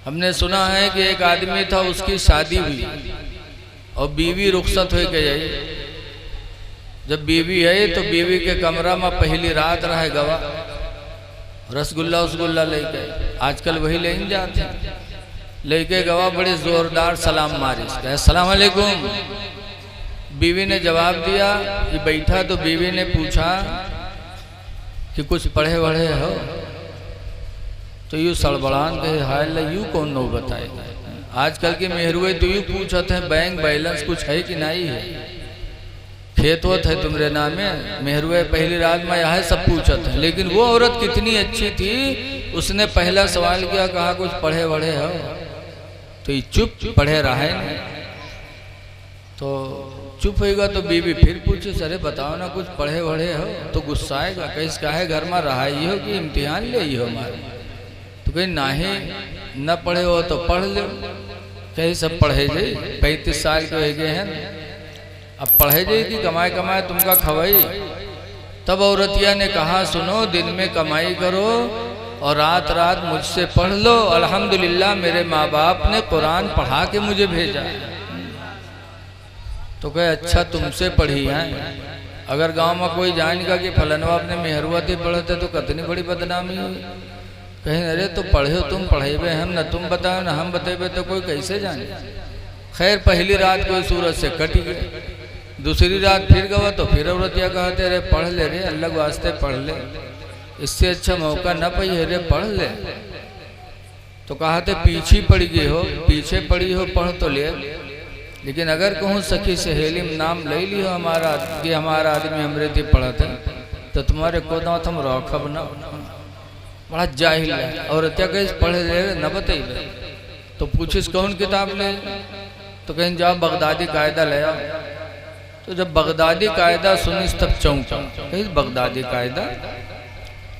हमने सुना है कि एक आदमी था, उसकी शादी हुई और बीवी रुखसत हो गई। जब बीवी आई तो बीवी के कमरा में पहली रात रहे गवा, रसगुल्ला उसगुल्ला लेके, आजकल वही ले जाते, लेके गवा बड़े जोरदार सलाम मारी, अस्सलाम वालेकुम। बीवी ने जवाब दिया, ये बैठा तो बीवी ने पूछा कि कुछ पढ़े वढ़े हो? तो यूँ सड़बड़ान कहे, हाय ला यूँ कौन नो बताए, आजकल के मेहरुए तो यूँ पूछते हैं बैंक बैलेंस कुछ है कि नहीं है, खेत वत है तुम्हारे नाम में, मेहरुए पहली रात में यह सब पूछते हैं। लेकिन वो औरत कितनी अच्छी थी, उसने पहला सवाल किया, कहा कुछ पढ़े वढ़े हो? तो ये चुप पढ़े रहे नहीं। तो चुप होगा तो बीवी फिर पूछे, अरे बताओ ना कुछ पढ़े वढ़े हो? तो गुस्सा आएगा, कैसे काहे घर में रहा ही हो कि इम्तिहान ले ही हो हमारे? तो कहीं नाही न पढ़े हो तो पढ़ लो, कहीं सब पढ़े जाए, 35 साल के हो गए हैं, अब पढ़े जाए कि कमाए कमाए तुमका खवाई। तब औरतिया ने कहा, सुनो, दिन में कमाई करो और रात रात मुझसे पढ़ लो। अल्हम्दुलिल्लाह मेरे माँ बाप ने कुरान पढ़ा के मुझे भेजा। तो कहे, अच्छा तुमसे पढ़ी है? अगर गांव में कोई जानेगा कि फलनवा अपने मेहरुआ थे पढ़ते तो कितनी बड़ी बदनामी हुई। कहीं अरे तो पढ़े हो तुम, पढ़ेबे हम, न तुम बताओ न हम बतेबे तो कोई कैसे जाने। खैर पहली रात कोई सूरज से कटी गई, दूसरी रात फिर गवा तो फिर औरतिया कहते, अरे पढ़ ले रे, अल्लाह के वास्ते पढ़ ले, इससे अच्छा मौका न पाई है रे, पढ़ ले। तो कहते पीछे पड़ गई हो, पीछे पड़ी हो, पढ़ तो ले, लेकिन अगर कहूँ सखी सहेली में नाम ले ली हो हमारा कि हमारा आदमी हमरे थे पढ़ते, तो तुम्हारे को तुम रौखब न, बड़ा जाहिल है। और क्या कहे पढ़े ले न बताइए। तो पूछिस कौन किताब ले? तो कहीं जाओ बगदादी कायदा ले आओ। तो जब बगदादी कायदा सुनिस तब चौंका, कहीं बगदादी कायदा,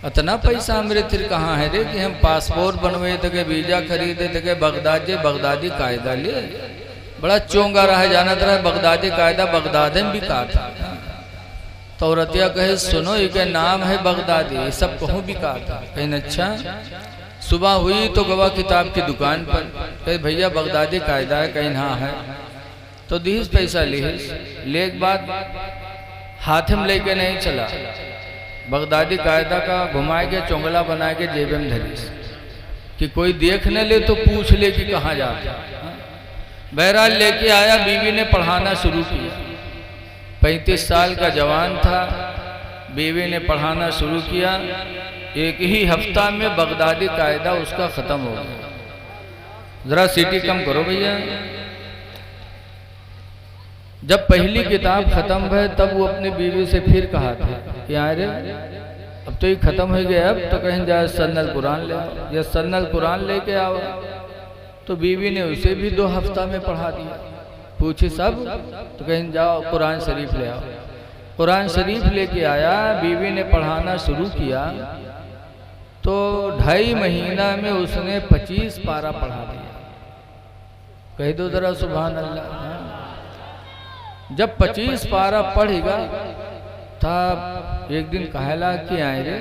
इतना पैसा हमरे फिर कहाँ है रे कि हम पासपोर्ट बनवे थे, वीजा खरीदे थे, बगदादी कायदा ले। बड़ा चोंगा रहा, जाना रहा बगदादी कायदा बगदाद में बिका था। तो औरतिया कहे, सुनो, ये नाम है बगदादी, ये सब कहूँ बिका था। कहीं अच्छा। सुबह हुई तो गवा किताब की दुकान पर, कहे भैया बगदादी कायदा है? कहीं हाँ है। तो दीस पैसा लिहिस, ले के बाद हाथ में लेके नहीं चला, बगदादी कायदा का घुमा के चोंगला बना के जेब में धरीस कि कोई देख न ले तो पूछ ले कि कहाँ जाता। बहरहाल लेके आया, बीवी ने पढ़ाना शुरू किया। 35 साल का जवान था, बीवी ने पढ़ाना शुरू किया। एक ही हफ्ता में बगदादी कायदा उसका ख़त्म हो गया। ज़रा सीटी कम करो भैया। जब पहली किताब ख़त्म हुई तब वो अपनी बीवी से फिर कहा था कि यार अब तो ये ख़त्म हो गया, अब तो कहीं जाए सन्नल कुरान ले आओ, या सन्नल कुरान लेके आओ। तो बीवी ने उसे भी 2 हफ्ता में पढ़ा दिया। पूछे सब? तो कहीं जाओ कुरान शरीफ ले आओ। कुरान शरीफ लेके आया, बीवी ने पढ़ाना शुरू किया तो 2.5 महीना में उसने 25 पारा पढ़ा दिया। कह दो जरा सुभान अल्लाह। जब 25 पारा पढ़ेगा तब एक दिन कहला कि आए रे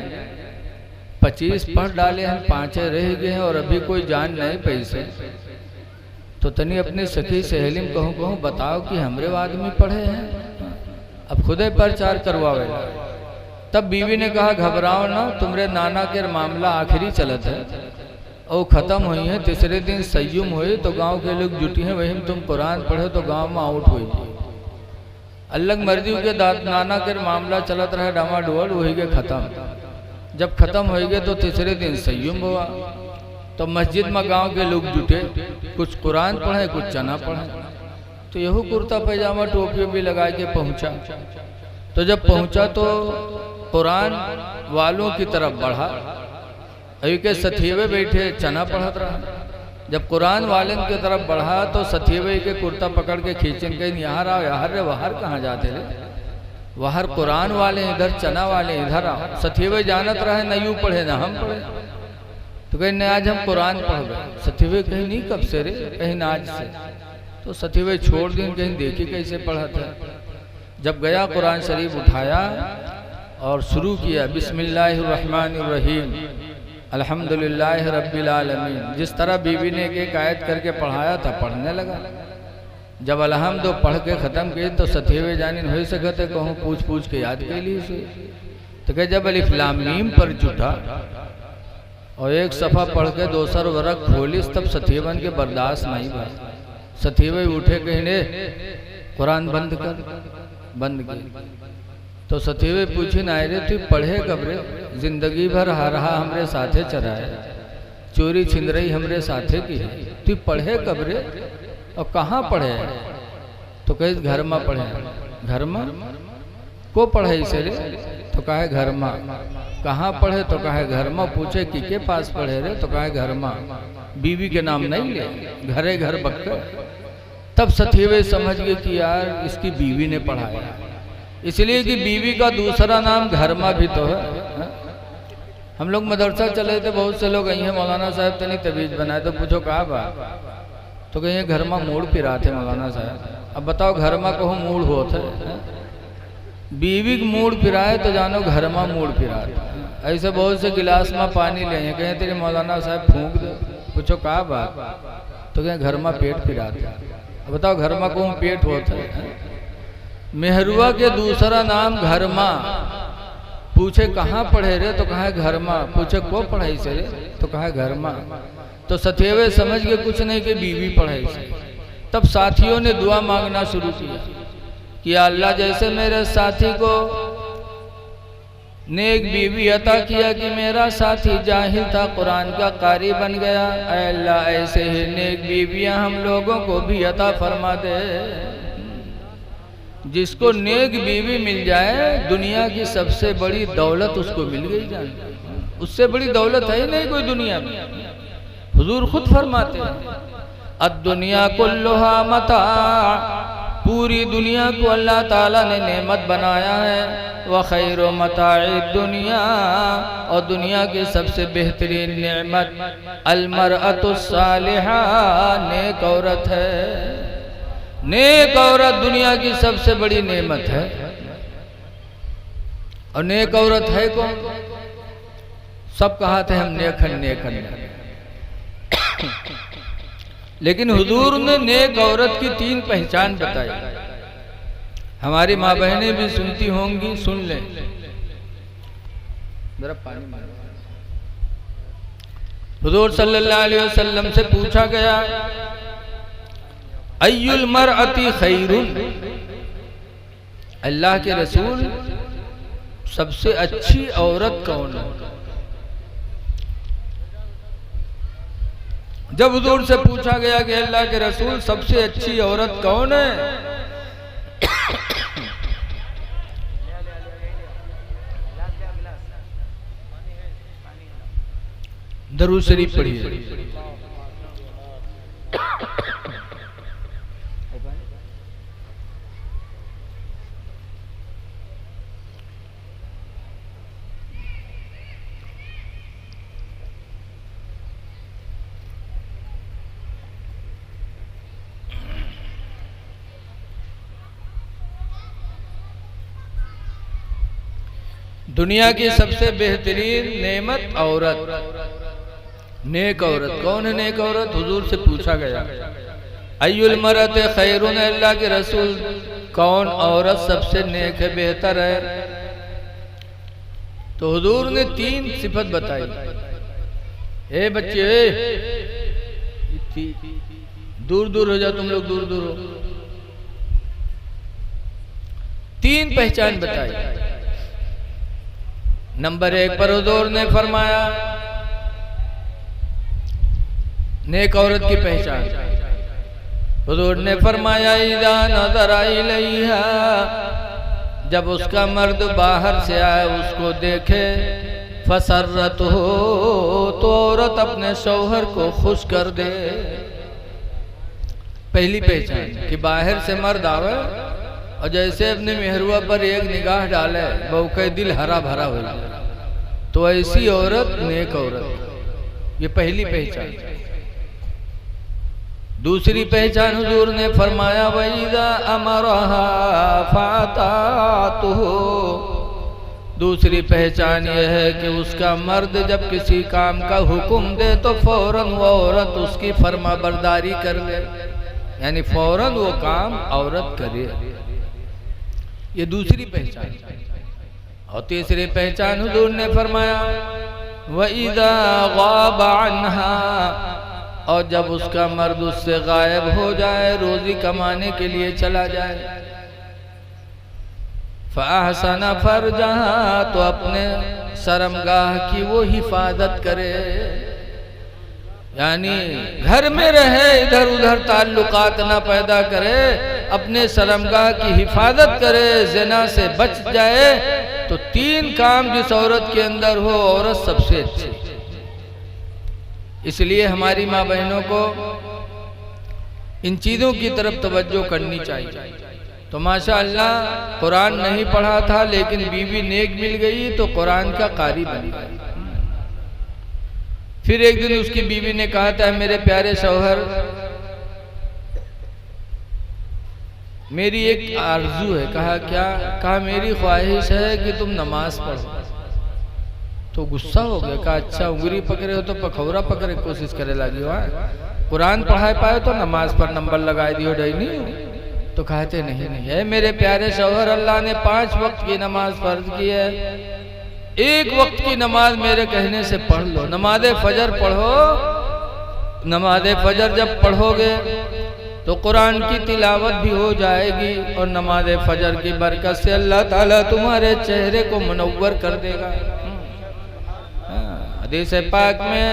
25 पढ़ डाले हैं, 5 रह गए हैं और अभी कोई जान नहीं पैसे। तो तनी अपने सखी सहेली में कहूँ बताओ कि हमरे आदमी पढ़े हैं, अब खुदे प्रचार करवावे। तब बीवी ने कहा घबराओ ना, तुम्हारे नाना के मामला आखिरी चलत है और ख़त्म हुई है। तीसरे दिन सय्युम हुए तो गांव के लोग जुटी हैं, वही में तुम कुरान पढ़े तो गांव में आउट हुई। अलग मर्जी के नाना के मामला चलत रहे डामाडोल, वही के ख़त्म। जब ख़त्म हो गए तो तीसरे दिन सय्युम हुआ। तो मस्जिद में गांव के लोग जुटे, कुछ कुरान पढ़े कुछ चना पढ़े। तो यहू कुर्ता पैजामा टोपी भी लगा के पहुंचा। तो जब पहुंचा तो कुरान वालों की तरफ बढ़ा, अभी के सथिवे बैठे चना पढ़त रहा। जब कुरान वाले की तरफ बढ़ा तो सथिवे के कुर्ता पकड़ के खींचन कहीं यहाँ आओ, यहाँ रे बाहर कहाँ जाते रे, बाहर कुरान वाले इधर, चना वाले इधर आओ। सथिवे जानत रहे न यूँ पढ़े ना हम पढ़े। तो कहीं नहीं आज हम कुरान पढ़ गए। सथिवे कहीं नहीं कब से रे, कहीं ना आज से। तो सथिवे छोड़ दिन, कहीं देखी कैसे पढ़ा था। जब गया कुरान शरीफ उठाया और शुरू किया बिस्मिल्लाहिर्रहमानिर्रहीम अल्हम्दुलिल्लाह रब्बिल आलमीन। जिस तरह बीवी ने एक आयत करके पढ़ाया था, पढ़ने लगा। जब अलहम्दो पढ़ के ख़त्म किए तो सथेवे जानिन हो सकते कहूँ पूछ पूछ के याद के लिए से। तो कह जब अलिफ लाम मीम पर जुटा और एक सफ़ा पढ़ के दोसर वर्क खोलिस तब सथेवन के बर्दाश्त नहीं भाई। सथेवे उठे कहने कुरान बंद कर, बंद कर। तो सथेवे पूछे नाय रे तू पढ़े कब रे? जिंदगी भर हरहा हमरे साथे चराए, चोरी छिंदरई हमरे साथे की है, तू पढ़े कब रे और कहाँ पढ़े? तो कहे घर में पढ़े। घर में को पढ़े इसे रे? तो कहे घर में। कहाँ पढ़े? तो कहे घर में। पूछे कि के पास पढ़े रे? तो कहे घर में। बीवी के नाम नहीं ले, घरे घर बक्कर। तब सथेवे समझ गए कि यार इसकी बीवी ने पढ़ाया, इसलिए कि बीवी का दूसरा नाम घर में भी तो है। हम लोग मदरसा चले थे, बहुत से लोग आई हैं मौलाना साहब तनी तबीज बनाए। तो पूछो कहाँ बात? तो कहीं घर में मूड पिरा थे मौलाना साहब। अब बताओ घर में कहूँ मूड होते बीवी का मूड पिराए तो जानो घर में मूड पिरा। ऐसे बहुत से गिलास में पानी ले कहें तेरे मौलाना साहब फूंक दो। पूछो कहाँ बात? तो कहें घर में पेट पिराते। अब बताओ घर में कहूँ पेट होता है। मेहरुआ के दूसरा नाम घर माँ। पूछे कहाँ पढ़े रे? तो कहा घर माँ। पूछे को पढ़ाई से रे? तो कहा घर माँ। तो सथेवे समझ के कुछ नहीं कि बीवी पढ़ाई से। तब साथियों ने दुआ मांगना शुरू किया कि अल्लाह जैसे मेरे साथी को नेक बीवी अता किया कि मेरा साथी जाहिल था कुरान का कारी बन गया, अल्लाह ऐसे ही नेक बीवियां हम लोगों को भी अता फरमा दे। जिसको नेक बीवी मिल जाए दुनिया की सबसे बड़ी दौलत उसको मिल गई जान। उससे बड़ी दौलत है ही नहीं कोई दुनिया में। हुजूर खुद फरमाते हैं अद्दुनिया कुल्लुहा मता, पूरी दुनिया को अल्लाह ताला ने नेमत बनाया है। व खैरो मताए दुनिया, और दुनिया की सबसे बेहतरीन नेमत अलमरअतुस सालिहा, नेक औरत है। नेक औरत दुनिया की सबसे बड़ी नेमत है। और नेक औरत है कौन? सब कहा थे हम नेखन नेखन, लेकिन हुजूर ने नेक औरत की 3 पहचान बताई। हमारी माँ बहनें भी सुनती होंगी, सुन लें जरा पानी मारो। हुजूर सल्लल्लाहु अलैहि वसल्लम से पूछा गया अय्युल मरअती खैरुन, अल्लाह के रसूल सबसे अच्छी औरत कौन है? जब हुजूर से पूछा गया कि अल्लाह के रसूल सबसे अच्छी औरत कौन है, दरूद शरीफ पढ़िए। दुनिया की सबसे बेहतरीन नेमत औरत, नेक औरत कौन है? नेक औरत हुजूर से पूछा गया अय्युल मरअत खैरुन, अल्लाह के रसूल कौन औरत सबसे नेक है, बेहतर है? तो हुजूर ने 3 सिफत बताई। ए बच्चे दूर दूर हो जाओ, तुम लोग दूर दूर हो। 3 पहचान बताई। नंबर 1 पर हुजूर ने फरमाया नेक औरत की पहचान। हुजूर ने फरमाया इज़ा नज़रा इलैहा, जब उसका मर्द बाहर से आए उसको देखे, फसर्रत हो, तो औरत अपने शौहर को खुश कर दे। पहली पहचान कि बाहर से मर्द आवे और जैसे अपने मेहरुआ पर एक निगाह डाले बहू का दिल हरा भरा हो जाए, तो ऐसी औरत नेक औरत। ये पहली पहचान। दूसरी पहचान हुजूर ने फरमाया वइज़ा अमरहा फातातुहु, दूसरी पहचान यह है कि उसका मर्द जब किसी काम का हुक्म दे तो फौरन वो औरत उसकी फर्माबरदारी कर ले, यानी फौरन वो काम औरत करे। ये दूसरी पहचान। और तीसरी पहचान हुजूर ने फरमाया वइज़ा गाबा अन्हा, और जब उसका मर्द उससे गायब हो जाए, रोजी कमाने के लिए चला जाए, फ़अहसना फ़रजहा, तो अपने शर्मगाह की वो हिफाजत करे, यानी घर में रहे, इधर उधर ताल्लुकात ना पैदा करे, अपने शर्मगाह की हिफाजत करे, ज़िना से बच जाए। तो 3 काम जिस औरत के अंदर हो, औरत सबसे अच्छी। इसलिए हमारी माँ बहनों को इन चीज़ों की तरफ तवज्जो करनी चाहिए। तो माशाअल्लाह कुरान नहीं पढ़ा था लेकिन बीवी नेक मिल गई तो कुरान का कारी बन गया। फिर एक दिन उसकी बीवी ने कहा था मेरे प्यारे शौहर, मेरी एक आरजू है। कहा क्या? कहा मेरी ख्वाहिश है कि तुम नमाज पढ़ो। तो गुस्सा हो गया। कहा अच्छा उंगली पकड़े हो तो पखौरा पकड़े कोशिश करे लगी हो, कुरान पढ़ाए पाए तो नमाज पर नंबर लगाए दियो डैनी। तो कहते नहीं है मेरे प्यारे शौहर, अल्लाह ने 5 वक्त की नमाज फर्ज की है, 1 वक्त की नमाज मेरे कहने से पढ़ लो। नमाज फजर पढ़ो। नमाज फजर जब पढ़ोगे तो कुरान की तिलावत भी हो जाएगी और नमाज फजर की बरकत से अल्लाह ताला तुम्हारे चेहरे को मुनव्वर कर देगा। हदीस पाक में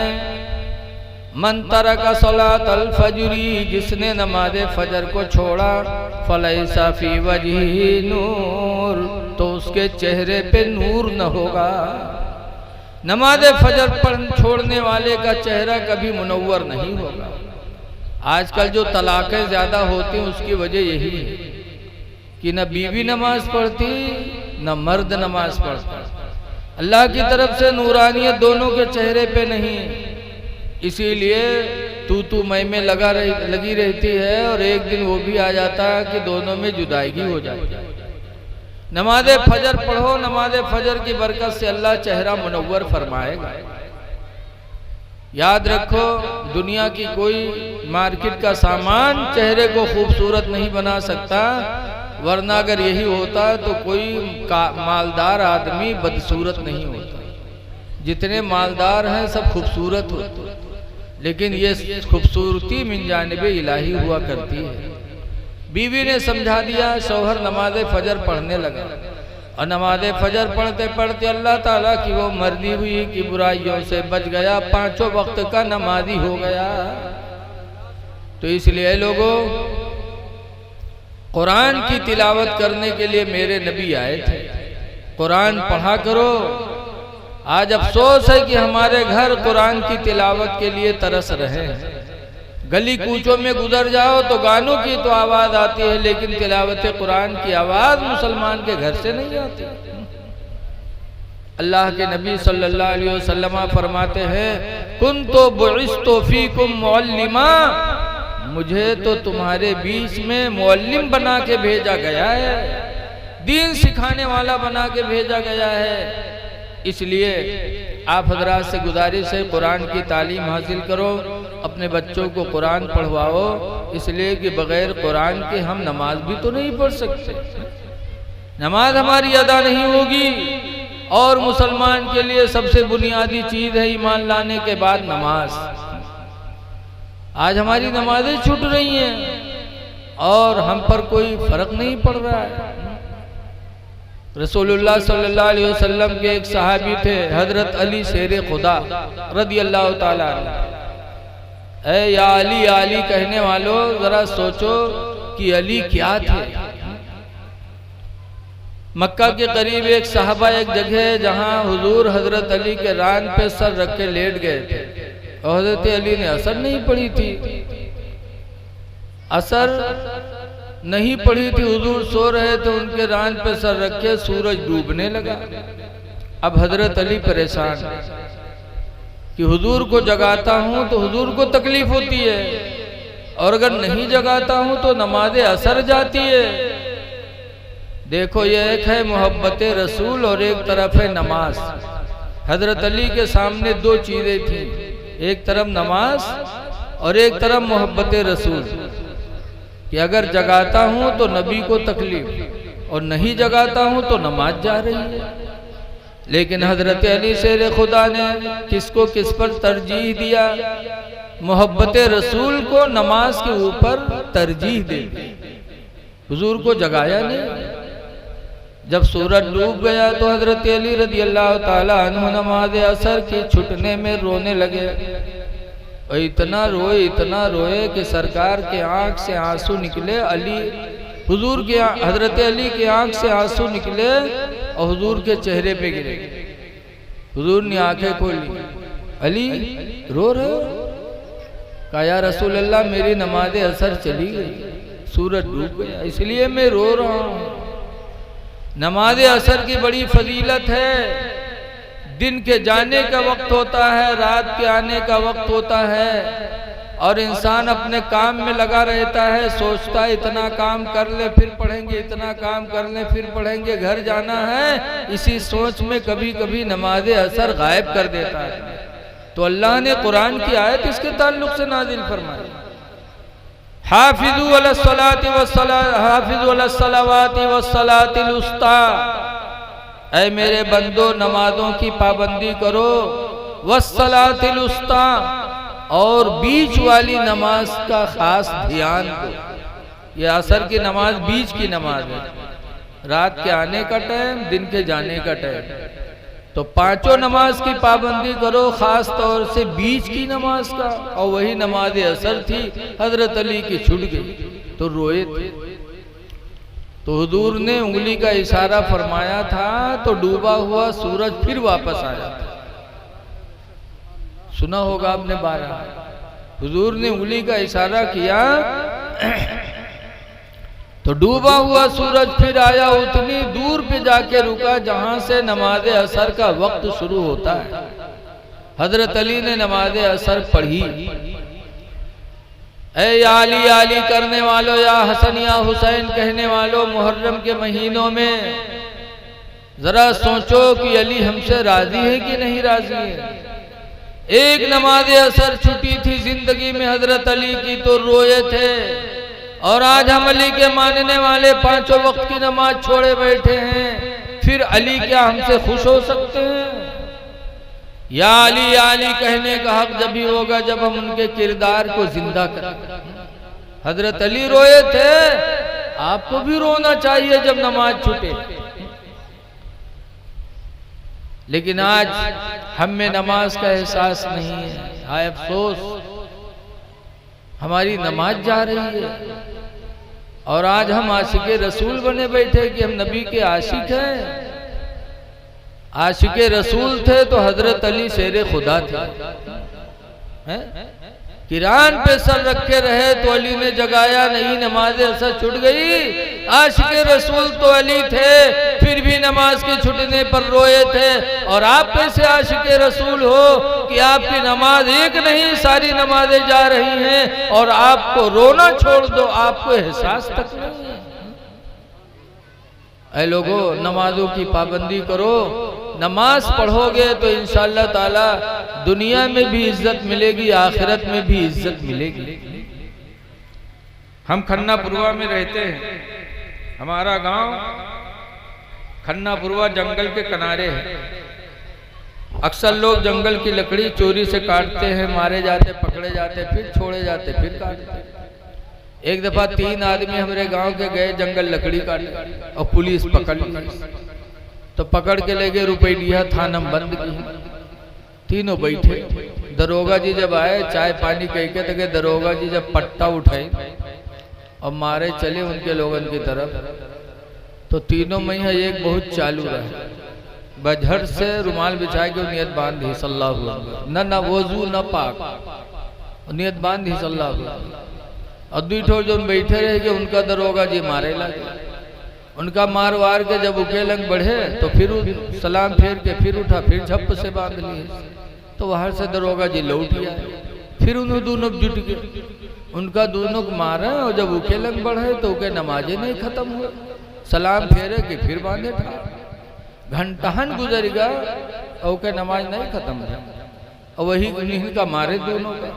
मन तरका सलातल फजरी, जिसने नमाज फजर को छोड़ा, फलैसा फी वजही नूर, तो उसके चेहरे पे नूर न होगा। नमाज फजर छोड़ने वाले का चेहरा कभी मुनव्वर नहीं होगा। आजकल जो तलाक़ें ज़्यादा होती हैं उसकी वजह यही है कि न बीवी नमाज पढ़ती न मर्द नमाज पढ़ता। अल्लाह की तरफ से नूरानियत दोनों के चेहरे पे नहीं, इसीलिए तू मैं लगी रहती है और एक दिन वो भी आ जाता है कि दोनों में जुदाई हो जाती है। नमाज फजर पढ़ो, नमाज फजर की बरकत से अल्लाह चेहरा मुनव्वर फरमाएगा। याद रखो दुनिया की कोई मार्केट का सामान चेहरे को खूबसूरत नहीं बना सकता, वरना अगर यही होता तो कोई मालदार आदमी बदसूरत नहीं होता। जितने मालदार हैं सब खूबसूरत होते, लेकिन ये खूबसूरती मिन जानिबे इलाही हुआ करती है। बीवी ने समझा दिया, शौहर नमाज फजर पढ़ने लगा और नमाज फजर पढ़ते पढ़ते अल्लाह ताला की वो मर्जी हुई कि बुराइयों से बच गया, 5 वक्त का नमाजी हो गया। तो इसलिए लोगों, कुरान की तिलावत करने के लिए मेरे नबी आए थे। कुरान पढ़ा करो। आज अफसोस है कि हमारे घर कुरान की तिलावत के लिए तरस रहे हैं। गली कूचों में गुजर जाओ तो गानों की तो आवाज आती है, लेकिन तिलावत कुरान की आवाज मुसलमान के घर से नहीं आती। अल्लाह के नबी सल्लल्लाहु अलैहि वसल्लम फरमाते हैं, कुन्तु बुइस्तु फीकुम मुअल्लिमा, मुझे तो तुम्हारे बीच में मुअल्लिम बना के भेजा गया है, दीन सिखाने वाला बना के भेजा गया है। इसलिए आप हजरात से गुजारिश है, कुरान की तालीम हासिल करो, अपने बच्चों को कुरान पढ़वाओ, इसलिए कि बगैर कुरान के हम नमाज भी तो नहीं पढ़ सकते, नमाज हमारी अदा नहीं होगी। और मुसलमान के लिए सबसे बुनियादी चीज है ईमान लाने के बाद नमाज। आज हमारी नमाजें छूट रही हैं और हम पर कोई फर्क नहीं पड़ रहा है। रसूलुल्लाह सल्लल्लाहु अलैहि वसल्लम के एक सहाबी थे हजरत अली शेर खुदा रदी अल्लाह ताला। ऐ या अली अली कहने वालों, जरा सोचो कि अली क्या थे। मक्का के करीब एक साहबा एक जगह है जहां हुजूर हजरत अली के रान पे सर रख के लेट गए थे और हजरत अली ने असर नहीं पढ़ी थी। असर नहीं पढ़ी थी, हुजूर सो रहे थे, उनके रान पे सर रखे, सूरज डूबने लगा। अब हजरत अली परेशान कि हुजूर को जगाता हूं तो हुजूर को तकलीफ होती है और अगर नहीं जगाता हूं तो नमाज असर जाती है। देखो ये एक है मोहब्बत रसूल और एक तरफ है नमाज। हजरत अली के सामने दो चीजें थी, एक तरफ नमाज और एक तरफ मोहब्बत रसूल, कि अगर जगाता हूं तो नबी को तकलीफ और नहीं जगाता हूं तो नमाज जा रही है। लेकिन हजरत अली शेर खुदा ने किसको किस पर तरजीह दिया? मोहब्बत रसूल को नमाज के ऊपर तरजीह दे दी। हुजूर को जगाया नहीं। जब सूरज डूब गया तो हजरत अली रज़ी अल्लाह ताला अन्हु नमाज असर की छूटने में रोने लगे। और इतना रोए कि सरकार के आंख से आंसू निकले। अली हुजूर के हजरत अली के आंख से आंसू निकले और हुजूर के चेहरे पे गिरे। हुजूर ने आंखें खोली, अली रो रहे हो? कहा या रसूल अल्लाह मेरी नमाज असर चली गई, सूरज डूब गया इसलिए मैं रो रहा हूँ। नमाज असर की बड़ी फजीलत है। दिन के जाने का वक्त होता है, रात के आने का वक्त होता है और इंसान अपने काम में लगा रहता है, सोचता है इतना काम कर ले फिर पढ़ेंगे, इतना काम कर ले फिर पढ़ेंगे, घर जाना है। इसी सोच में कभी कभी नमाज असर गायब कर देता है। तो अल्लाह ने कुरान की आयत इसके ताल्लुक से नाजिल फरमाई, हाफिजू अलस्सलाति वस्सलातिल उस्ता, ऐ मेरे बंदो नमाजों की पाबंदी करो, वस्सलातिल उस्ता, और बीच वाली नमाज का खास ध्यान दो। ये असर की नमाज बीच की नमाज है, रात के आने का टाइम, दिन के जाने का टाइम। तो पांचों नमाज की पाबंदी करो, खास तौर से बीच की नमाज का। और वही नमाज असर थी, हजरत अली की छूट गई तो रोए थे। तो हुजूर ने उंगली का इशारा फरमाया था तो डूबा हुआ सूरज फिर वापस आया था। सुना होगा आपने 12। हुजूर ने उंगली का इशारा किया तो डूबा हुआ सूरज फिर आया, उतनी दूर पे जाके रुका जहां से नमाज असर का वक्त शुरू होता है। हजरत अली ने नमाज असर पढ़ी। ऐ आली आली करने वालों, या हसन या हुसैन कहने वालों, मुहर्रम के महीनों में जरा सोचो कि अली हमसे राजी है कि नहीं राजी है। एक नमाज असर छुट्टी थी जिंदगी में हजरत अली की तो रोए थे, और आज हम अली के मानने वाले पांचों वक्त की नमाज छोड़े बैठे हैं। फिर अली क्या हमसे खुश हो सकते हैं? या अली कहने का हक जब भी होगा जब हम उनके किरदार को जिंदा करें। हजरत अली रोए थे, आपको भी रोना चाहिए जब नमाज छूटे। लेकिन आज हम में नमाज का एहसास नहीं है। हाय अफसोस, हमारी नमाज जा रही है और आज हम आशिके रसूल बने बैठे कि हम नबी के आशिक हैं। आशिके रसूल थे तो हजरत अली शेर खुदा थे। किरान पे सर रखे रहे तो अली ने जगाया नहीं, नमाज असर छूट गई। आशिके रसूल तो अली थे, फिर भी नमाज के छूटने पर रोए थे। और आप कैसे आशिके रसूल हो कि आपकी नमाज एक नहीं सारी नमाजें जा रही हैं और आपको रोना छोड़ दो, आपको एहसास तक नहीं है। ऐ लोगों, नमाजों की पाबंदी करो। नमाज पढ़ोगे तो इंशाअल्लाह ताला दुनिया में भी इज्जत मिलेगी, आखिरत में भी इज्जत मिलेगी। हम खन्नापुरवा में रहते हैं। हमारा गांव खन्नापुरवा जंगल के किनारे है। अक्सर लोग जंगल की लकड़ी चोरी से काटते हैं, मारे जाते, पकड़े जाते, फिर छोड़े जाते, फिर काटते। एक दफा 3 आदमी हमारे गांव के गए जंगल लकड़ी काटने और पुलिस पकड़ ली। तो पकड़ के ले गए, रुपया थाना बंद की। तीनों बैठे। दरोगा जी जब आए, चाय पानी कह के तो दरोगा जी जब पट्टा उठाए और मारे चले उनके लोगन की तरफ, तो तीनों में एक बहुत चालू रहा। बजहर से रुमाल बिछा के नियत बांध दी सल्लल्लाहु अलैहि वसल्लम, न वजू न पाक, नियत बांध दी सल्लल्लाहु अलैहि वसल्लम। और दूठो जो बैठे रहे कि उनका दरोगा जी मारे लगे। उनका मार वार के जब उकेलंग बढ़े तो फिर सलाम फेर के फिर उठा, फिर झप से बांध लिए। तो वहां से दरोगा जी लौट गया। फिर उन्होंने दोनों जुट गए, उनका दोनों को मारा और जब उकेलंग बढ़े तो उनके नमाजें नहीं खत्म हुए। सलाम फेरे कि फिर बांधे ठाड़। घंटाहन गुजरेगा और के नमाज नहीं खत्म है, और वही उन्हीं का मारे दोनों का।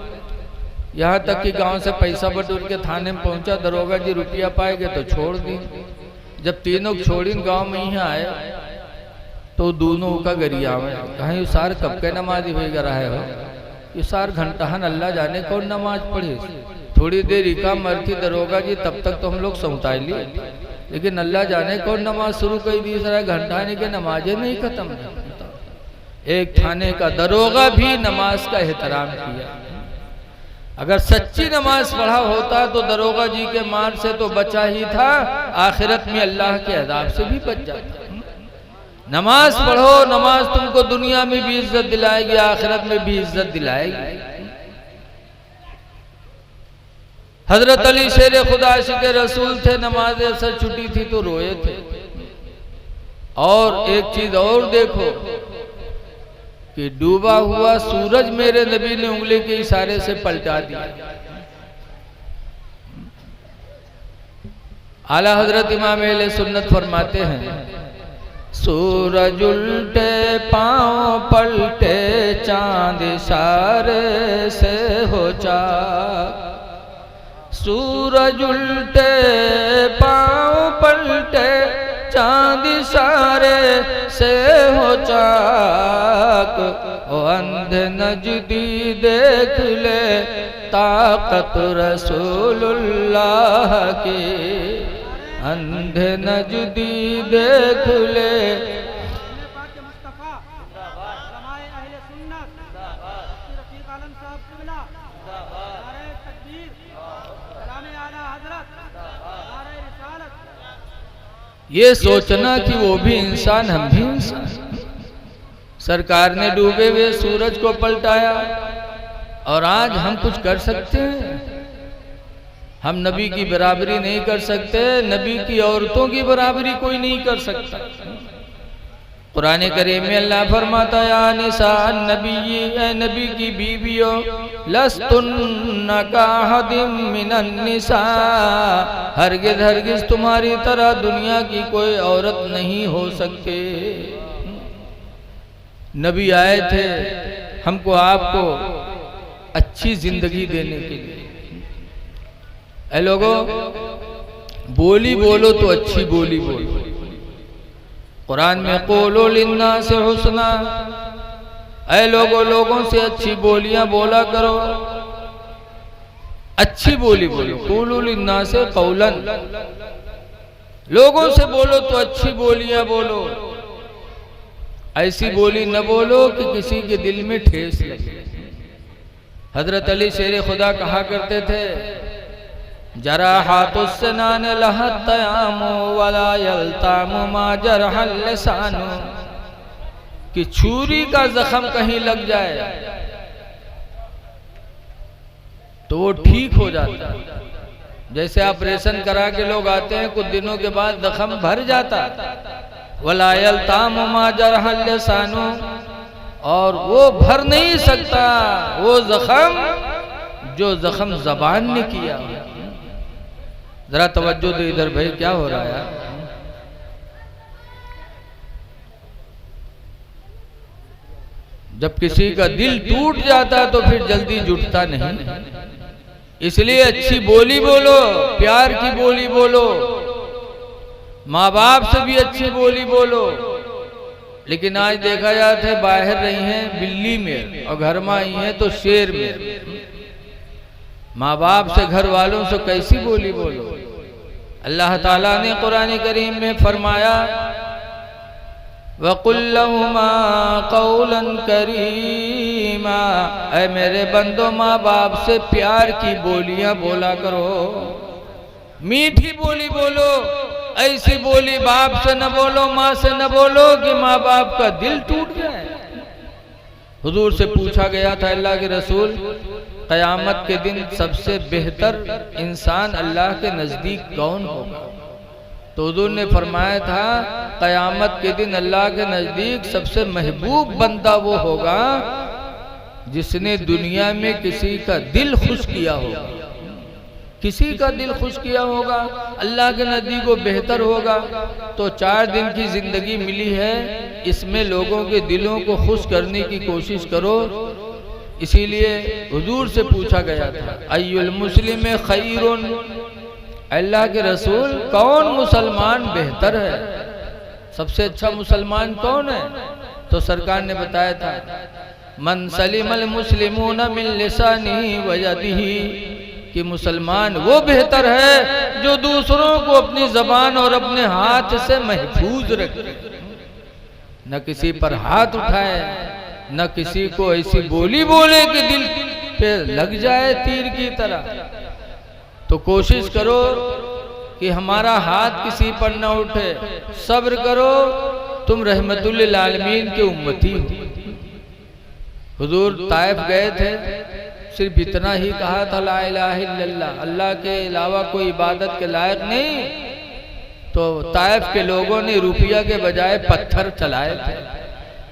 यहाँ तक कि गांव से पैसा बटोर के थाने में पहुंचा, दरोगा जी रुपया पाएंगे तो छोड़ दी। जब तीनों छोड़ी गांव में यहाँ आए तो दोनों का गरिया में कहीं ये सार कब के नमाज हुई रहे हो, ये सार घंटाहन अल्लाह जाने कौन नमाज पढ़े। थोड़ी देर इका मरती दरोगा जी, तब तक तो हम लोग समझा लिए, लेकिन अल्लाह जाने कौन नमाज शुरू कर दी। सारा घंटाने के नमाजें नहीं खत्म। एक थाने का दरोगा भी नमाज का एहतराम किया। अगर सच्ची नमाज पढ़ा होता तो दरोगा जी के मार से तो बचा ही था, आखिरत में अल्लाह के अज़ाब से भी बच जाता। नमाज पढ़ो, नमाज तुमको दुनिया में भी इज्जत दिलाएगी, आखिरत में भी इज्जत दिलाएगी। हजरत अली शेर खुदा के रसूल थे, नमाज असर छुट्टी थी तो रोए थे। और एक चीज और देखो कि डूबा हुआ सूरज मेरे नबी ने उंगली के इशारे से पलटा दिया। आला हजरत इमाम अहले सुन्नत फरमाते हैं, सूरज उल्टे पांव पलटे चांद इशारे से हो चाक। सूरज उल्टे पांव पलटे चांद इशारे से हो चाक। ओ अंधे नजदी देख ले ताकत रसूलुल्लाह की, अंधे नजदी देख ले। ये सोचना कि वो भी इंसान, हम भी इंसान। सरकार ने डूबे हुए सूरज को पलटाया और आज हम कुछ कर सकते हैं? हम नबी की बराबरी नहीं कर सकते, नबी की औरतों की बराबरी कोई नहीं कर सकता। कुरान करीम में अल्लाह फरमाता, या निसान नबी, ए नबी की बीवियों, लस्तुन्ना काहदिम मिनन निसा, हरगिज हरगिज तुम्हारी तरह दुनिया की कोई औरत नहीं हो सकते। नबी आए थे हमको आपको अच्छी जिंदगी देने के लिए। ऐ लोगों, बोली बोलो तो अच्छी बोली बोलो। कुरान में क़ूलू लिन्नास हुस्ना, ऐ लोगों, लोगों से अच्छी बोलियां बोला करो, अच्छी बोली बोलो। क़ूलू लिन्नास क़ौलन, लोगों से बोलो तो अच्छी बोलियां बोलो, ऐसी बोली न बोलो कि किसी के दिल में ठेस लगे। हजरत अली शेर खुदा कहा करते थे, जरा हाथुस्सनान लहत्तयामु वला यल्तामु मा जरहल लिसानु, कि छुरी का जख्म कहीं लग जाए तो वो ठीक हो जाता है। जैसे ऑपरेशन करा के लोग आते हैं, कुछ दिनों के बाद जख्म भर जाता। वला यल्तामु मा जरहल लिसानु, और वो भर नहीं सकता वो जख्म जो जख्म जबान ने किया। जरा तवज्जो दो इधर भाई, क्या हो रहा है यार? जब किसी का दिल टूट जाता है तो फिर जल्दी जुटता नहीं। इसलिए अच्छी बोली बोलो, प्यार की बोली बोलो, माँ बाप से भी अच्छी बोली बोलो। लेकिन आज देखा जाता है बाहर रही हैं बिल्ली में और घर में आई हैं तो शेर में। माँ बाप से, घर वालों से कैसी बोली बोलो। अल्लाह ताला ने कुरान करीम में फरमाया, वक़ुल लहुमा क़ौलन करीमा, ऐ मेरे बंदो, माँ बाप से प्यार की बोलियां बोला करो, मीठी बोली बोलो। ऐसी बोली बाप से न बोलो, माँ से न बोलो कि माँ बाप का दिल टूट जाए। हुजूर से पूछा गया था, अल्लाह के रसूल, क़यामत के दिन सबसे बेहतर इंसान अल्लाह के नज़दीक कौन होगा? तो हुजूर ने फरमाया था, क़यामत के दिन अल्लाह के नज़दीक सबसे महबूब बंदा वो होगा जिसने दुनिया में किसी का दिल खुश किया होगा, किसी का दिल खुश किया होगा, अल्लाह के नज़दीक वो बेहतर होगा। तो 4 दिन की ज़िंदगी मिली है, इसमें लोगों के दिलों को खुश करने की कोशिश करो। इसीलिए हुजूर से पूछा गया था, अय्युल मुस्लिम खैरुन, अल्लाह के रसूल कौन मुसलमान बेहतर है, सबसे अच्छा मुसलमान कौन है? तो सरकार ने बताया था, मन सलिमल मुस्लिमून मिन लिसानिही व यदिही, कि मुसलमान वो बेहतर है जो दूसरों को अपनी जबान और अपने हाथ से महफूज रखे, न किसी पर हाथ उठाए, न किसी को ऐसी बोली बोले कि दिल पे लग जाए तीर की तरह। तो कोशिश करो कि हमारा हाथ किसी पर न उठे, सब्र करो, तुम रहमतुल लिल आलमीन के उम्मती हो। हुजूर ताइफ गए थे, सिर्फ इतना ही कहा था, ला इलाहा इल्लल्लाह, अल्लाह के अलावा कोई इबादत के लायक नहीं। तो ताइफ के लोगों ने रुपया के बजाय पत्थर चलाए थे,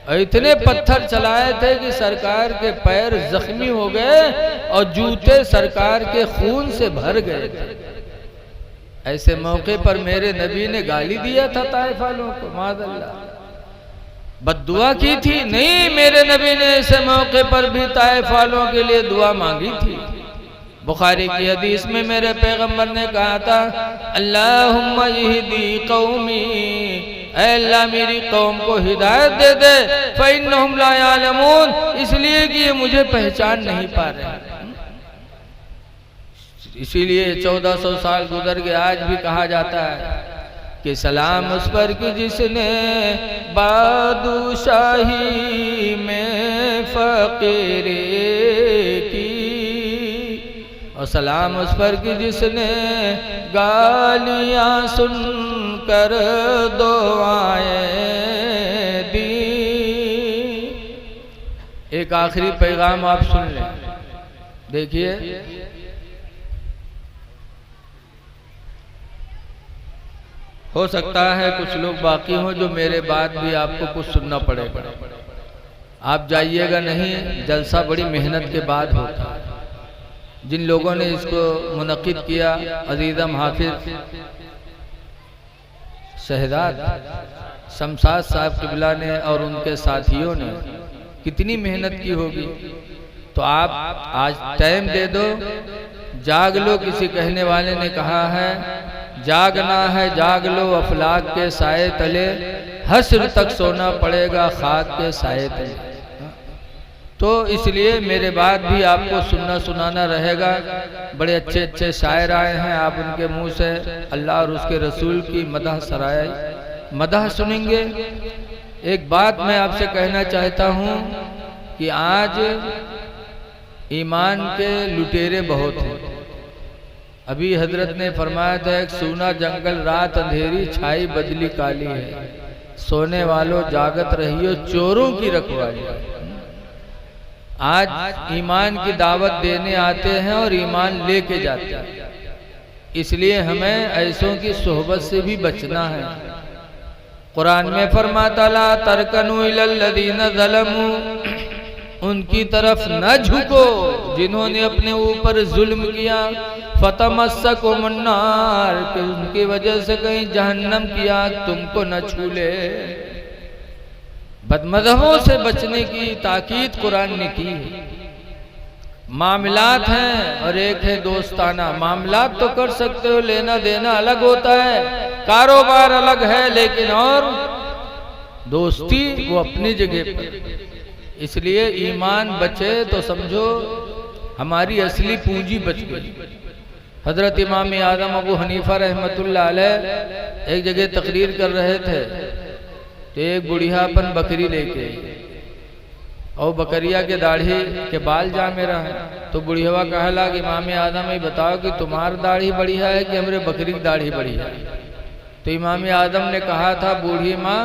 और इतने पत्थर चलाए थे कि सरकार के पैर जख्मी हो गए और जूते सरकार के खून से भर गए थे। ऐसे मौके पर मेरे नबी ने गाली दिया था ताइफ वालों को, माज़अल्लाह, बद्दुआ की थी? नहीं, मेरे नबी ने ऐसे मौके पर भी ताइफ वालों के लिए दुआ मांगी थी। बुखारी की हदीस में मेरे पैगंबर ने कहा था, अल्लाहुम्मा यहदी कौमी, ऐ अल्लाह मेरी कौम को हिदायत दे दे, फ़इन्नहुम ला यालमून, इसलिए कि ये मुझे पहचान नहीं पा रहे। इसीलिए 1400 साल गुजर के आज भी कहा जाता है कि सलाम उस पर कि जिसने बादशाही में फ़कीरी की, और सलाम उस पर कि जिसने गालियाँ सुनकर दुआएं दी। एक आखिरी पैगाम आप सुन लें, देखिए, हो सकता है कुछ लोग बाकी हों जो मेरे बाद भी आपको कुछ सुनना पड़ेगा। आप जाइएगा नहीं, जलसा बड़ी मेहनत के बाद होता है। जिन लोगों ने इसको मुनक़िद किया, अजीज़म हाफिज शहजाद शमशाद साहब किबला ने और उनके साथियों ने कितनी मेहनत की होगी। तो आप आज टाइम दे दो, जाग लो। किसी कहने वाले ने कहा है, जागना है जाग लो अफलाक के साए तले, हश्र तक सोना पड़ेगा खाक के साए तले। तो इसलिए मेरे बाद भी आपको सुनना सुनाना रहेगा। बड़े अच्छे अच्छे शायर आए हैं, आप उनके मुंह से अल्लाह और उसके रसूल की मदह सराय मदह सुनेंगे। एक बात मैं आपसे कहना चाहता हूँ कि आज ईमान के लुटेरे बहुत हैं। अभी हजरत ने फरमाया था, एक सूना जंगल रात अंधेरी छाई बदली काली है, सोने वालों जागत रहियो चोरों की रखवाली। आज ईमान की दावत देने आते हैं और ईमान लेके जाते हैं, इसलिए हमें ऐसों की सोहबत से भी बचना है। कुरान में फरमाता, ला तरकनु इलल लदीना ज़लमू, उनकी तरफ न झुको जिन्होंने अपने ऊपर जुल्म किया, फतमस्सकुमुन नार, कि उनकी वजह से कहीं जहन्नम की आग तुमको न छू ले। बदमज़हबों से बचने की ताकीद कुरान ने की है। मामलात हैं और एक है दोस्ताना। मामलात तो कर सकते हो, लेना देना अलग होता है, कारोबार अलग है, लेकिन और दोस्ती वो अपनी जगह पर। इसलिए ईमान बचे तो समझो हमारी असली पूंजी बच गई। हजरत इमाम आज़म अबू हनीफा रहमतुल्लाह अलैह एक जगह तकरीर कर रहे थे, तो एक बुढ़िया अपन बकरी लेके, और बकरिया के दाढ़ी के बाल जा मेरा है। तो बुढ़िया कहला कि इमाम आज़म ये बताओ कि तुम्हारी दाढ़ी बढ़िया है कि हमरे बकरी की दाढ़ी बढ़िया है। तो इमाम आज़म ने कहा था, बूढ़ी माँ,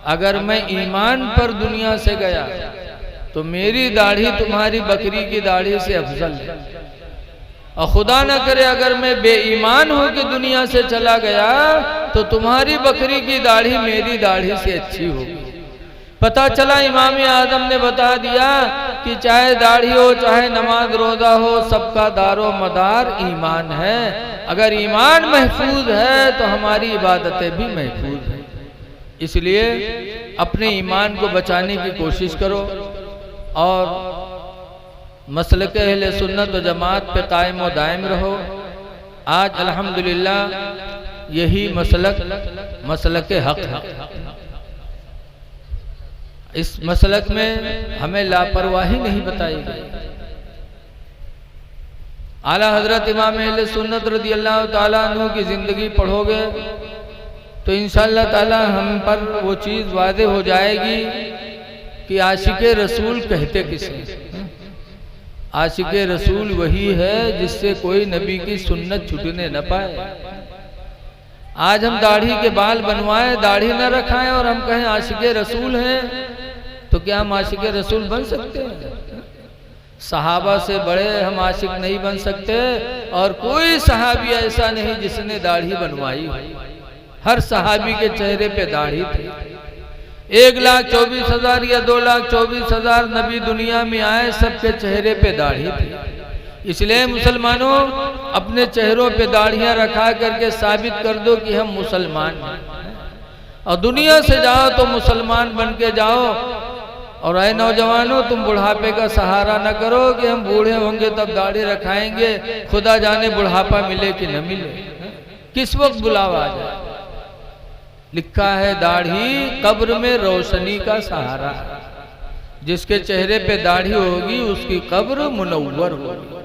अगर मैं ईमान पर दुनिया से गया तो मेरी दाढ़ी तुम्हारी बकरी की दाढ़ी से अफजल है, और खुदा न करे अगर मैं बेईमान हो के दुनिया से चला गया तो तुम्हारी बकरी की दाढ़ी मेरी दाढ़ी से अच्छी होगी। पता चला इमाम आदम ने बता दिया कि चाहे दाढ़ी हो चाहे नमाज रोजा हो, सबका दारो मदार ईमान है। अगर ईमान महफूज है तो हमारी इबादतें भी महफूज हैं। इसलिए अपने ईमान को बचाने की कोशिश करो और मसलक अहले सुन्नत व जमात पे कायम व दायम रहो। आज अल्हम्दुलिल्लाह यही मसलक हक है। इस मसलक में हमें लापरवाही नहीं बताई गई। आला हजरत इमाम अहले सुन्नत रज़ी अल्लाह ताला अन्हु की जिंदगी पढ़ोगे तो इंशाअल्लाह ताला हम पर वो चीज़ वाज़े हो जाएगी कि आशिक़े रसूल कहते किसे। आशिक़े रसूल वही है जिससे कोई नबी की सुन्नत छूटने न पाए। आज हम दाढ़ी के बाल बनवाएं, दाढ़ी न रखाएं और हम कहें आशिक़े रसूल हैं, तो क्या हम आशिक़े रसूल बन सकते हैं? सहाबा से बड़े हम आशिक नहीं बन सकते और कोई सहाबी ऐसा नहीं जिसने दाढ़ी बनवाई। हर सहाबी के चेहरे पे दाढ़ी थी। 1,24,000 या 2,24,000 नबी दुनिया में आए, सबके चेहरे पे दाढ़ी थी। इसलिए मुसलमानों अपने चेहरों पे दाढ़ियां रखा करके साबित कर दो कि हम मुसलमान हैं और दुनिया से जाओ तो मुसलमान बन के जाओ। और ऐ नौजवानों, तुम बुढ़ापे का सहारा न करो कि हम बूढ़े होंगे तब दाढ़ी रखाएंगे, खुदा जाने बुढ़ापा मिले कि न मिले, किस वक्त बुलावा आ जाए। लिखा है दाढ़ी कब्र में रोशनी का सहारा है। जिसके चेहरे पे दाढ़ी होगी उसकी कब्र मुनव्वर होगी।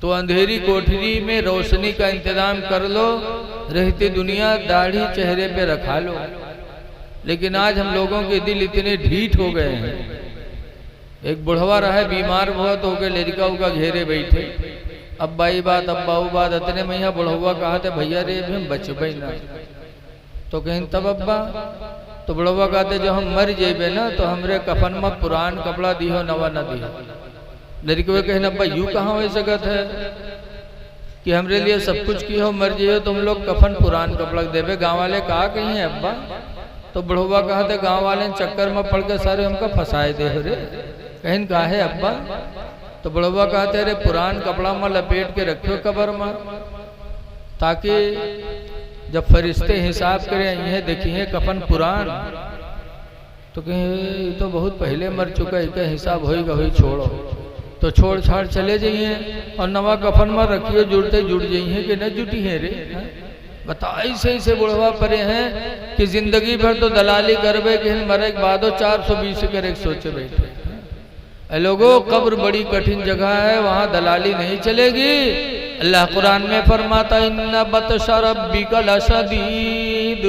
तो अंधेरी कोठरी में रोशनी का इंतजाम कर लो, रहती दुनिया दाढ़ी चेहरे पे रखा लो। लेकिन आज हम लोगों के दिल इतने ढीठ हो गए हैं। एक बुढ़वा रहा है, बीमार बहुत हो गए, लड़का उका घेरे बैठे, अब्बा ई बात अब्बा वो बात। इतने में यहाँ बुढ़वा कहा थे भैया रे हम बचबे ना। तो कहें तब अब्बा, तो बुढ़वा कहते जो हम मर जेबे ना तो हमरे कफन में पुरान कपड़ा दिहो नवा न दिहो। लड़के कहना अब्बा यूं कहाँ हो सकत है कि हमरे लिए सब कुछ की हो, मर जियो तुम लोग कफन पुरान कपड़ा देवे। गाँव वाले कहा कहीं है अब्बा? तो बुढ़वा कहते गांव वाले चक्कर में पड़ के सारे हमका फंसाए दे रे। कहीं कहा है अब्बा? तो बुढ़वा कहते रे पुरान कपड़ा में लपेट के रखो कब्र में, ताकि जब फरिश्ते हिसाब करें यह देखिए कफन पुरान। तो कहे तो बहुत पहले मर चुका है, क्या हिसाब होगा हुई छोड़ो। तो छोड़ छाड़ चले जाइए और नवा कफन में रखिए, जुड़ते जुड़ जाइए कि न जुटी है रे। बता ऐसे बुढ़वा परे हैं कि जिंदगी भर तो दलाली करबे कि मरे के बाद 420 कर एक सोचे बैठे। लोगों कब्र बड़ी कठिन जगह है, वहाँ दलाली नहीं चलेगी। अल्लाह कुरान में फरमाता इन्ना बतशा रब्बिका लशदीद,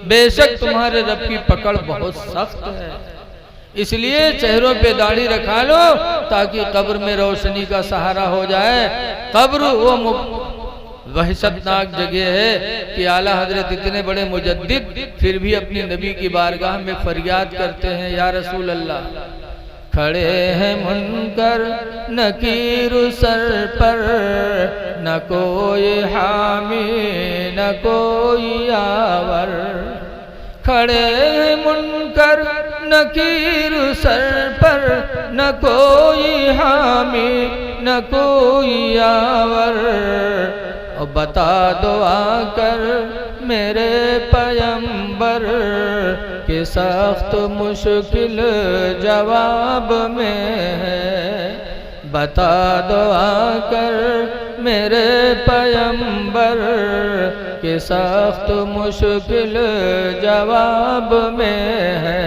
बेशक तुम्हारे रब की पकड़ बहुत सख्त है। इसलिए चेहरों पे दाढ़ी रखा लो ताकि कब्र में रोशनी का सहारा हो जाए। कब्र वो वहशतनाक जगह है कि आला हजरत इतने बड़े मुजद्दिद फिर भी अपनी नबी की बारगाह में फरियाद करते हैं, या रसूल अल्लाह खड़े हैं मुनकर नकीर सर पर, न कोई हामी न कोई आवर। खड़े हैं मुनकर नकीर सर पर, न कोई हामी न कोई आवर। और बता दो आकर मेरे पैगंबर के सख्त मुश्किल जवाब में है। बता दो आकर मेरे पैगंबर के सख्त मुश्किल जवाब में है।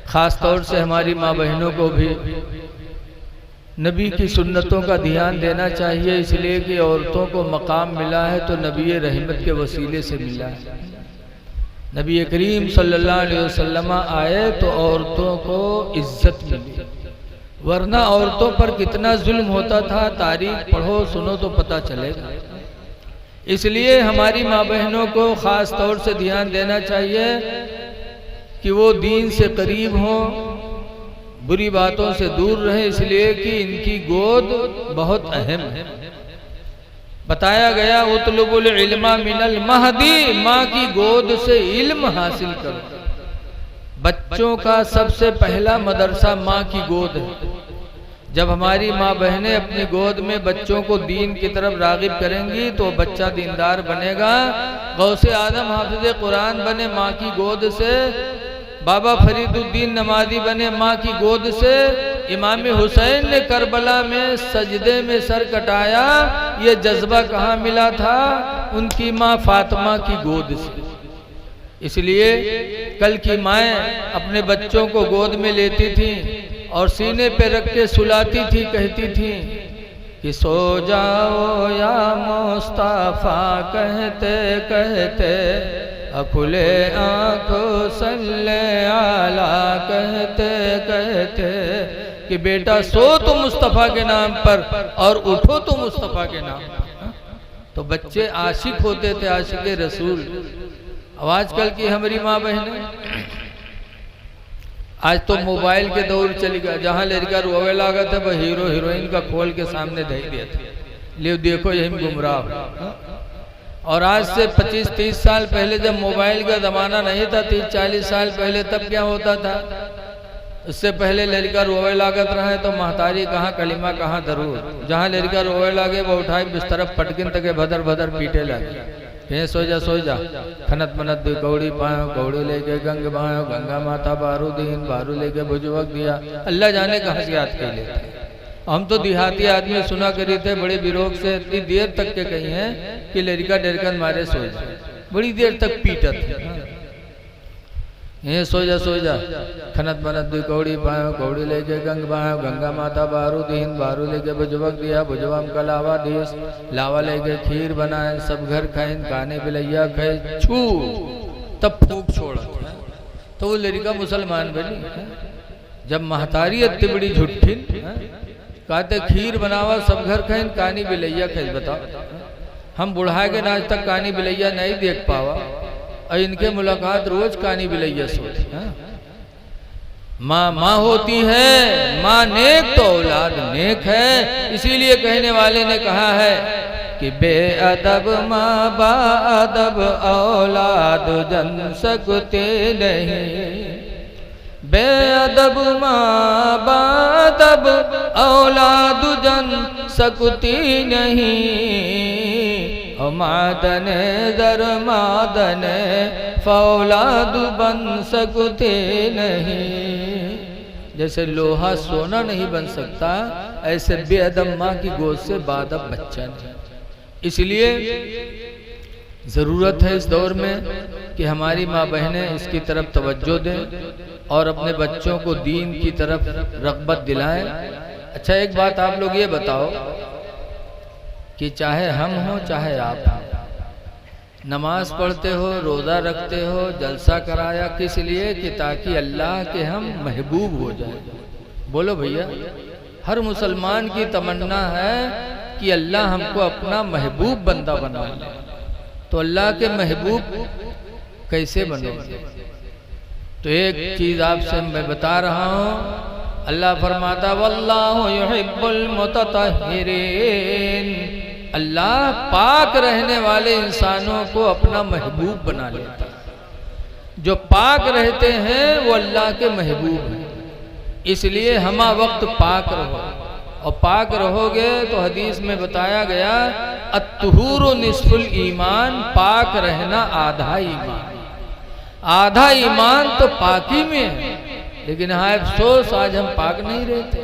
ख़ास तौर से हमारी माँ बहनों को भी नबी की सुन्नतों का ध्यान देना चाहिए, इसलिए कि औरतों को मकाम मिला है तो नबी रहमत के वसीले से मिला है। नबी करीम सल्लल्लाहु अलैहि वसल्लम आए तो औरतों को इज्जत मिली, वरना औरतों पर कितना जुल्म होता था तारीख पढ़ो सुनो तो पता चलेगा। इसलिए हमारी माँ बहनों को ख़ास तौर से ध्यान देना चाहिए कि वो दीन से करीब हों, बुरी बातों से दूर रहे, इसलिए कि इनकी गोद बहुत अहम है। बताया गया उतलुबुल इल्मा मिनल महदी, माँ की गोद से इल्म हासिल करो। बच्चों का सबसे पहला मदरसा माँ की गोद है। जब हमारी माँ बहनें अपनी गोद में बच्चों को दीन की तरफ रागिब करेंगी तो बच्चा दीनदार बनेगा। गौसे आदम हाफिज़ कुरान बने माँ की गोद से, बाबा फरीदुद्दीन नमाजी बने माँ की गोद से, इमाम हुसैन ने करबला में सजदे में सर कटाया, ये जज्बा कहाँ मिला था? उनकी माँ फातिमा की गोद से। इसलिए कल की माएँ अपने बच्चों को गोद में लेती थीं और सीने पे रख के सुलाती थी, कहती थी कि सो जाओ या मुस्तफा, कहते कहते खुले आंखों सल्ले आला, कहते कहते कि बेटा सो तो मुस्तफा के नाम पर और उठो तो मुस्तफा के नाम पर। तो बच्चे आशिक होते थे, आशिक रसूल। अब आजकल की हमारी माँ बहनें, आज तो मोबाइल के दौर चली गया, जहाँ लड़का रोवे लगा था वह हीरो हीरोइन का खोल के सामने दे दिया था, ले देखो यही गुमराह। और आज से 25-30 साल पहले जब मोबाइल का ज़माना नहीं था, 30-40 साल पहले, तब क्या होता था? उससे पहले लड़का रोवे लागत रहे तो महतारी कहाँ कलिमा कहाँ दरूद, जहाँ लड़का रोवे लागे वो उठाए बिस्तर पटकिन तक भदर भदर पीटे लगे, कहीं सो जा खनत मनत गौड़ी पायो, गौड़ी लेके गंग पायो, गंगा माता बारू दीन, बारू लेके बुजुर्ग दिया। अल्लाह जाने कहाँ से याद कर लेते। हम तो देहाती आदमी सुना करी थे, बड़े विरोध से इतनी देर तक के कही हैं कि लड़का डरकर मारे सो जा, बड़ी देर तक पीटत ये सो जा खनत मनत कौड़ी पायो, कौड़ी लेके गंग पायो, गंगा माता बारू दीन, बारू लेके बुजुर्ग दिया, बुजुर्ग का लावा देश, लावा लेके खीर बनाए, सब घर खाए, गाने बिलैया खाए, छू तब फूक छोड़ा। तो वो लड़का मुसलमान बनी। जब महतारी इतनी बड़ी झुट्ठी कहते खीर बनावा, सब घर खाए, कानी बिलैया खाए। बताओ, हम बुढ़ा के आज तक कानी बिलैया नहीं देख पावा और इनके मुलाकात रोज कानी बिलैया सोती। माँ होती है, माँ नेक तो औलाद नेक है। इसीलिए कहने वाले ने कहा है कि बेअदब माँ बाअदब औलाद जन सकते नहीं, बेअदब माँ बाअदब औलाद जन सकती नहीं, मादन दर मादन फौलाद बन सकते नहीं। जैसे लोहा सोना नहीं बन सकता, ऐसे बेअदब माँ की गोद से बादब बच्चा नहीं। इसलिए ज़रूरत है इस दौर में कि हमारी माँ बहनें इसकी तरफ तवज्जो दें और अपने बच्चों को दीन की तरफ रग़बत दिलाएं। अच्छा, एक बात आप लोग ये बताओ कि चाहे हम हो चाहे आप हो, नमाज पढ़ते हो, रोज़ा रखते हो, जलसा कराया किस लिए? कि ताकि अल्लाह के हम महबूब हो जाए। बोलो भैया, हर मुसलमान की तमन्ना है कि अल्लाह हमको अपना महबूब बंदा बना ले। तो अल्लाह के महबूब कैसे बनोगे? तो एक चीज़ आपसे मैं बता रहा हूँ, अल्लाह फरमाता वल्लाहु युहिब्बुल मुतत्तहिरीन, अल्लाह पाक रहने वाले इंसानों को अपना महबूब बना लेता है। जो पाक रहते हैं वो अल्लाह के महबूब हैं। इसलिए हमा वक्त पाक रहो, और पाक रहोगे तो हदीस में बताया गया अत्तहुरु निस्फुल ईमान, पाक रहना आधा ईमान। आधा ईमान तो पाकी में है, लेकिन हाँ अफसोस आज हम पाक नहीं रहते।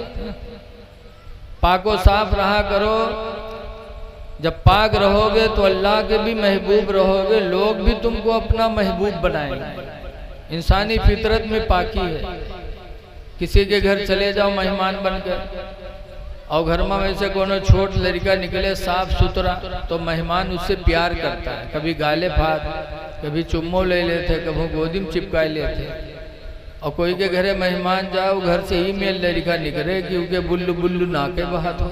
पाको साफ रहा करो। जब पाक रहोगे तो अल्लाह के भी महबूब रहोगे, लोग भी तुमको अपना महबूब बनाएंगे। इंसानी फितरत में पाकी है। किसी के घर चले जाओ मेहमान बनकर, और घर में से कोनो छोट लड़का निकले साफ सुथरा, तो मेहमान उससे प्यार करता है। कभी गाले फात, कभी चुम्मो ले लेते, कभी गोदी में चिपकाए लेते। और कोई के घरे मेहमान जाओ, घर से ही मेल लड़का निकले क्योंकि बुल्लू बुल्लू नाके बहात हो,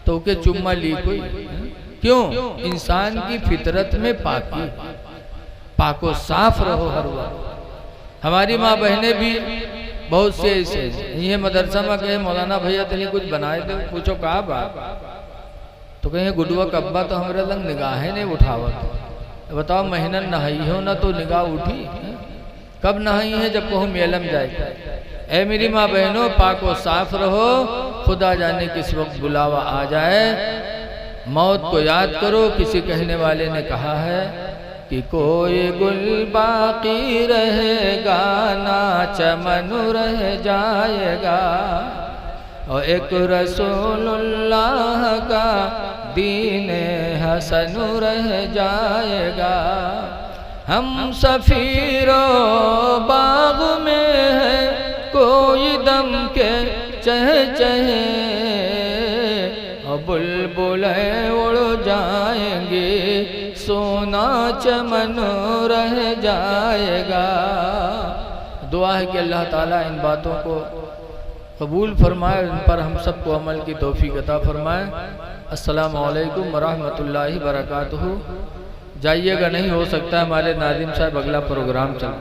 तो के चुम्मा ली कोई। क्यों? इंसान की फितरत में पाकी, पाको साफ रहो हर वक्त। हमारी माँ बहनें भी बहुत से ऐसे ये मदरसा में कहे मौलाना भैया तनी कुछ बनाए दो, पूछो कहा बात, तो कहे गुडुआ कब्बा तो हमारे लंग निगाहें नहीं उठावत। बताओ महीना नहाई हो ना तो निगाह उठी, कब नहीं है, जब कहूँ मेलम जाए। ऐ मेरी माँ बहनों, पाको साफ रहो, खुदा जाने किस वक्त बुलावा आ जाए। मौत को याद करो। किसी कहने वाले ने कहा है कि कोई गुल बाकी रहेगा ना चमन रह जाएगा, और एक रसूलुल्लाह का दीन हसन रह जाएगा। हम सफीरो बाग में है कोई दम के चह चहे, और बुलबुल उड़ जाएंगे सोना चमन रह जाएगा। दुआ है कि अल्लाह ताला इन बातों को कबूल फरमाए, इन पर हम सबको अमल की तौफीक अता फरमाए। अस्सलामु अलैकुम वरहमतुल्लाहि वबरकातुहू। जाइएगा नहीं, हो सकता है हमारे नादिम साहब अगला प्रोग्राम चल